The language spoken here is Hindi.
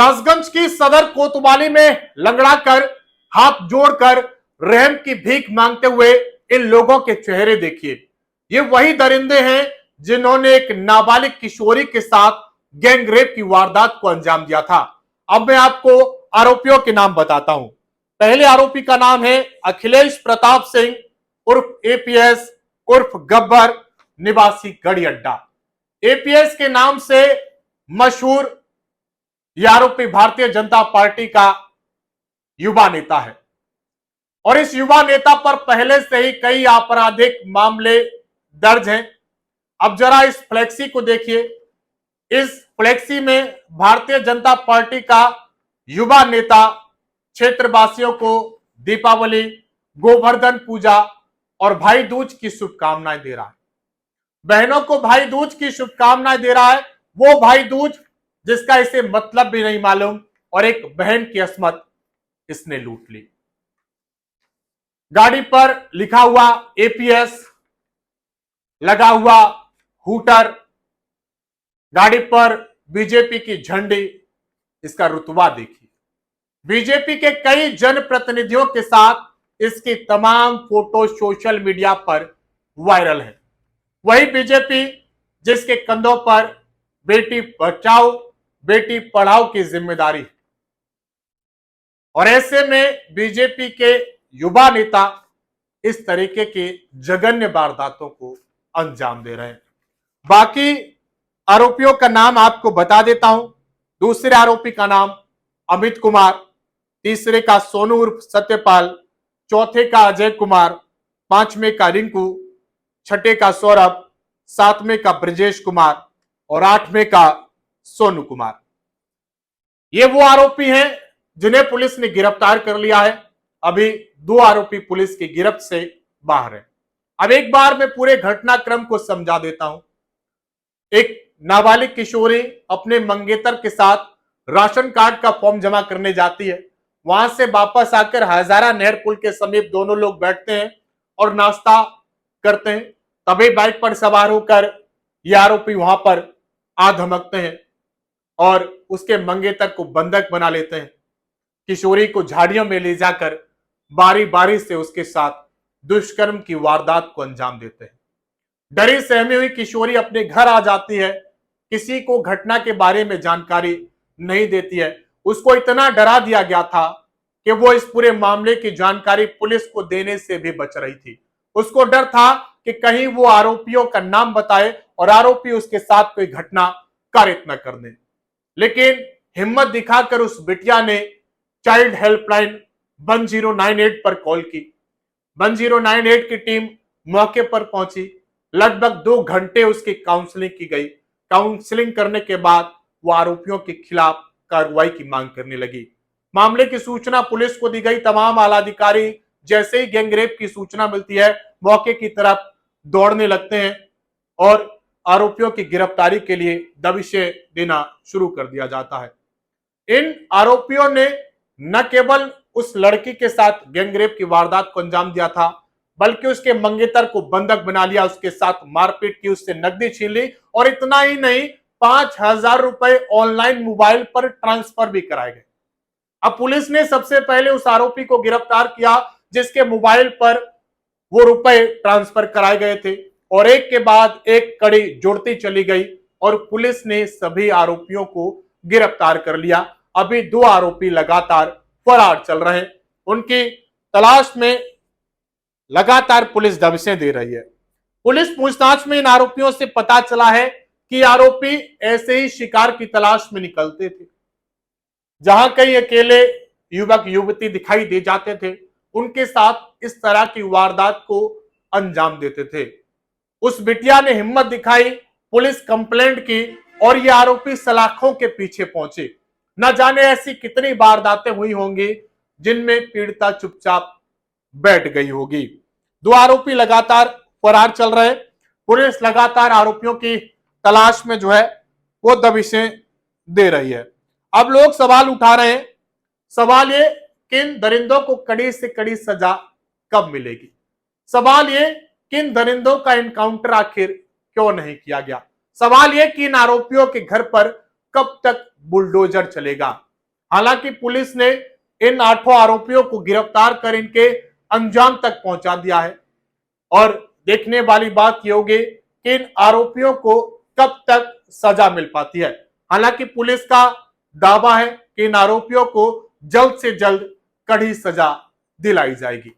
कासगंज की सदर कोतवाली में लंगड़ा कर, हाथ जोड़कर रहम की भीख मांगते हुए इन लोगों के चेहरे देखिए। ये वही दरिंदे हैं जिन्होंने एक नाबालिग किशोरी के साथ गैंग रेप की वारदात को अंजाम दिया था। अब मैं आपको आरोपियों के नाम बताता हूं। पहले आरोपी का नाम है अखिलेश प्रताप सिंह उर्फ एपीएस उर्फ गब्बर, निवासी गढ़ी अड्डा। एपीएस के नाम से मशहूर यह आरोपी भारतीय जनता पार्टी का युवा नेता है और इस युवा नेता पर पहले से ही कई आपराधिक मामले दर्ज हैं। अब जरा इस फ्लेक्सी को देखिए। इस फ्लेक्सी में भारतीय जनता पार्टी का युवा नेता क्षेत्रवासियों को दीपावली, गोवर्धन पूजा और भाई दूज की शुभकामनाएं दे रहा है। बहनों को भाई दूज की शुभकामनाएं दे रहा है, वो भाई दूज जिसका इसे मतलब भी नहीं मालूम, और एक बहन की अस्मत इसने लूट ली। गाड़ी पर लिखा हुआ एपीएस, लगा हुआ हूटर, गाड़ी पर बीजेपी की झंडी। इसका रुतबा देखिए। बीजेपी के कई जनप्रतिनिधियों के साथ इसकी तमाम फोटो सोशल मीडिया पर वायरल है। वही बीजेपी जिसके कंधों पर बेटी बचाओ बेटी पढ़ाओ की जिम्मेदारी है, और ऐसे में बीजेपी के युवा नेता इस तरीके की जघन्य वारदातों को अंजाम दे रहे हैं। बाकी आरोपियों का नाम आपको बता देता हूं। दूसरे आरोपी का नाम अमित कुमार, तीसरे का सोनू उर्फ सत्यपाल, चौथे का अजय कुमार, पांचवें का रिंकू, छठे का सौरभ, सातवें का ब्रजेश कुमार और आठवें का सोनू कुमार। ये वो आरोपी हैं जिन्हें पुलिस ने गिरफ्तार कर लिया है। अभी दो आरोपी पुलिस की गिरफ्त से बाहर हैं। अब एक बार मैं पूरे घटनाक्रम को समझा देता हूं। एक नाबालिग किशोरी अपने मंगेतर के साथ राशन कार्ड का फॉर्म जमा करने जाती है। वहां से वापस आकर हजारा नहर पुल के समीप दोनों लोग बैठते हैं और नाश्ता करते हैं। तभी बाइक पर सवार होकर ये आरोपी वहां पर आ धमकते हैं और उसके मंगेतर को बंधक बना लेते हैं। किशोरी को झाड़ियों में ले जाकर बारी बारी से उसके साथ दुष्कर्म की वारदात को अंजाम देते हैं। डरी सहमी हुई किशोरी अपने घर आ जाती है। किसी को घटना के बारे में जानकारी नहीं देती है। उसको इतना डरा दिया गया था कि वो इस पूरे मामले की जानकारी पुलिस को देने से भी बच रही थी। उसको डर था कि कहीं वो आरोपियों का नाम बताए और आरोपी उसके साथ कोई घटना कारित न कर दे। लेकिन हिम्मत दिखाकर उस बिटिया ने चाइल्ड हेल्पलाइन 1098 पर कॉल की। 1098 की टीम मौके पर पहुंची। लगभग 2 घंटे उसकी काउंसलिंग की गई। काउंसलिंग करने के बाद वो आरोपियों के खिलाफ कार्रवाई की मांग करने लगी। मामले की सूचना पुलिस को दी गई। तमाम आलाधिकारी जैसे ही गैंगरेप की सूचना मिलती है मौके की तरफ दौड़ने लगते हैं और आरोपियों की गिरफ्तारी के लिए दबिशें देना शुरू कर दिया जाता है। इन आरोपियों ने न केवल उस लड़की के साथ गैंगरेप की वारदात को अंजाम दिया था, बल्कि उसके मंगेतर को बंधक बना लिया, उसके साथ मारपीट की, उससे नकदी छीन ली और इतना ही नहीं 5000 रुपए ऑनलाइन मोबाइल पर ट्रांसफर भी कराए गए। अब पुलिस ने सबसे पहले उस आरोपी को गिरफ्तार किया जिसके मोबाइल पर वो रुपए ट्रांसफर कराए गए थे, और एक के बाद एक कड़ी जुड़ती चली गई और पुलिस ने सभी आरोपियों को गिरफ्तार कर लिया। अभी 2 आरोपी लगातार फरार चल रहे हैं। उनकी तलाश में लगातार पुलिस दबिशें दे रही है। पुलिस पूछताछ में इन आरोपियों से पता चला है कि आरोपी ऐसे ही शिकार की तलाश में निकलते थे। जहां कई अकेले युवक युवती दिखाई दे जाते थे, उनके साथ इस तरह की वारदात को अंजाम देते थे। उस बिटिया ने हिम्मत दिखाई, पुलिस कंप्लेंट की और ये आरोपी सलाखों के पीछे पहुंचे। न जाने ऐसी कितनी वारदातें हुई होंगी जिनमें पीड़िता चुपचाप बैठ गई होगी। 2 आरोपी लगातार फरार चल रहे। पुलिस लगातार आरोपियों की तलाश में जो है वो दबिशें दे रही है। अब लोग सवाल उठा रहे हैं। सवाल ये किन दरिंदों को कड़ी से कड़ी सजा कब मिलेगी? सवाल ये किन दरिंदों का एनकाउंटर आखिर क्यों नहीं किया गया? सवाल ये कि इन आरोपियों के घर पर कब तक बुलडोजर चलेगा? हालांकि पुलिस ने इन 8 आरोपियों को गिरफ्तार कर इनके अंजाम तक पहुंचा दिया है और देखने वाली बात यह होगी कि इन आरोपियों को कब तक सजा मिल पाती है। हालांकि पुलिस का दावा है कि इन आरोपियों को जल्द से जल्द कड़ी सजा दिलाई जाएगी।